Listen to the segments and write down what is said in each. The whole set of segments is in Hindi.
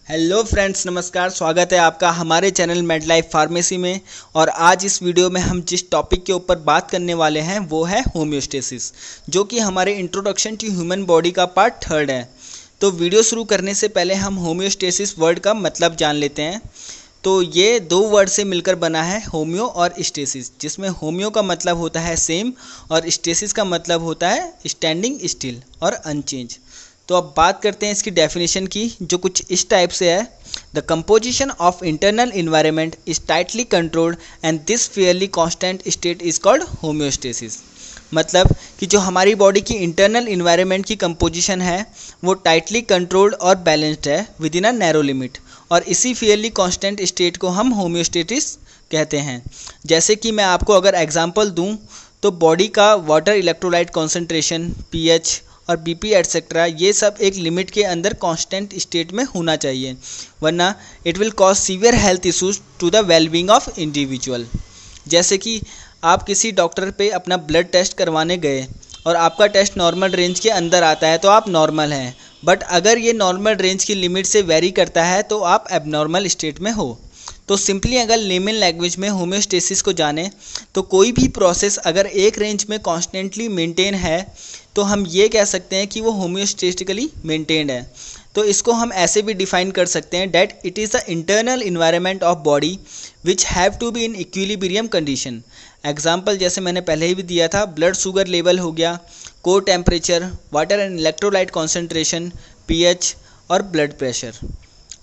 हेलो फ्रेंड्स, नमस्कार। स्वागत है आपका हमारे चैनल मेडलाइफ फार्मेसी में। और आज इस वीडियो में हम जिस टॉपिक के ऊपर बात करने वाले हैं वो है होम्योस्टेसिस, जो कि हमारे इंट्रोडक्शन टू ह्यूमन बॉडी का पार्ट 3 है। तो वीडियो शुरू करने से पहले हम होम्योस्टेसिस वर्ड का मतलब जान लेते हैं। तो ये दो वर्ड से मिलकर बना है, होम्यो और स्टेसिस, जिसमें होम्यो का मतलब होता है सेम और स्टेसिस का मतलब होता है स्टैंडिंग स्टिल और अनचेंज। तो अब बात करते हैं इसकी डेफिनेशन की, जो कुछ इस टाइप से है। The composition of internal environment is tightly controlled and this Fairlie constant state is called homeostasis. मतलब कि जो हमारी बॉडी की इंटरनल इन्वायरमेंट की कंपोजिशन है वो टाइटली कंट्रोल्ड और बैलेंस्ड है with in a narrow limit, और इसी फेयरली कांस्टेंट स्टेट को हम होम्योस्टेसिस कहते हैं। जैसे कि मैं आपको अगर एग्जांपल दूं तो बॉडी का वाटर इलेक्ट्रोलाइट कॉन्सेंट्रेशन, पीएच और बीपी एटसेट्रा, ये सब एक लिमिट के अंदर कांस्टेंट स्टेट में होना चाहिए, वरना it will cause severe health issues to the wellbeing of individual. जैसे कि आप किसी डॉक्टर पे अपना ब्लड टेस्ट करवाने गए और आपका टेस्ट नॉर्मल रेंज के अंदर आता है तो आप नॉर्मल हैं, बट अगर ये नॉर्मल रेंज की लिमिट से वेरी करता है तो आप एबनॉर्मल स्टेट में हो। तो सिंपली अगर लेमन लैंग्वेज में होम्योस्टेसिस को जाने तो कोई भी प्रोसेस अगर एक रेंज में कॉन्स्टेंटली मेंटेन है तो हम ये कह सकते हैं कि वो होम्योस्टेटिकली मेंटेन्ड है। तो इसको हम ऐसे भी डिफाइन कर सकते हैं that it is the internal environment of body which have to be in equilibrium condition. Example जैसे मैंने पहले ही भी दिया था, ब्लड शुगर लेवल हो गया, core temperature, water and electrolyte concentration, pH और ब्लड प्रेशर।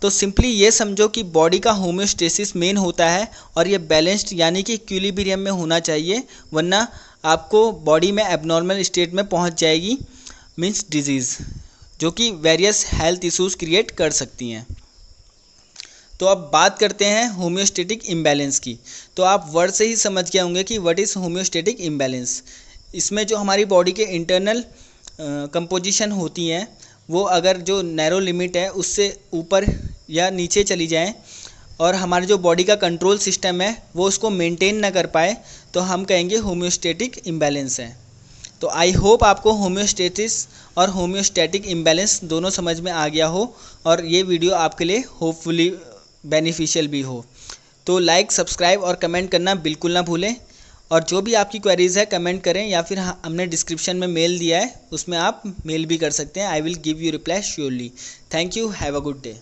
तो सिंपली ये समझो कि बॉडी का होम्योस्टेसिस मेन होता है और ये बैलेंस्ड यानी कि इक्विलिब्रियम में होना चाहिए, वरना आपको बॉडी में एबनॉर्मल स्टेट में पहुंच जाएगी, मींस डिजीज़, जो कि वेरियस हेल्थ इश्यूज क्रिएट कर सकती हैं। तो अब बात करते हैं होम्योस्टेटिक इम्बैलेंस की। तो आप वर्ड से ही समझ गए होंगे कि व्हाट इज़ होम्योस्टेटिक इम्बैलेंस। इसमें जो हमारी बॉडी के इंटरनल कंपोजिशन होती हैं वो अगर जो नैरो लिमिट है उससे ऊपर या नीचे चली जाएं और हमारी जो बॉडी का कंट्रोल सिस्टम है वो उसको मेंटेन ना कर पाए तो हम कहेंगे होम्योस्टेटिक इम्बैलेंस है। तो आई होप आपको होम्योस्टेसिस और होम्योस्टैटिक इम्बैलेंस दोनों समझ में आ गया हो और ये वीडियो आपके लिए होपफुली बेनिफिशियल भी हो। तो लाइक, सब्सक्राइब और कमेंट करना बिल्कुल ना भूलें। और जो भी आपकी क्वेरीज़ है कमेंट करें, या फिर हमने डिस्क्रिप्शन में मेल दिया है उसमें आप मेल भी कर सकते हैं। I will give you reply surely. Thank you, have a good day.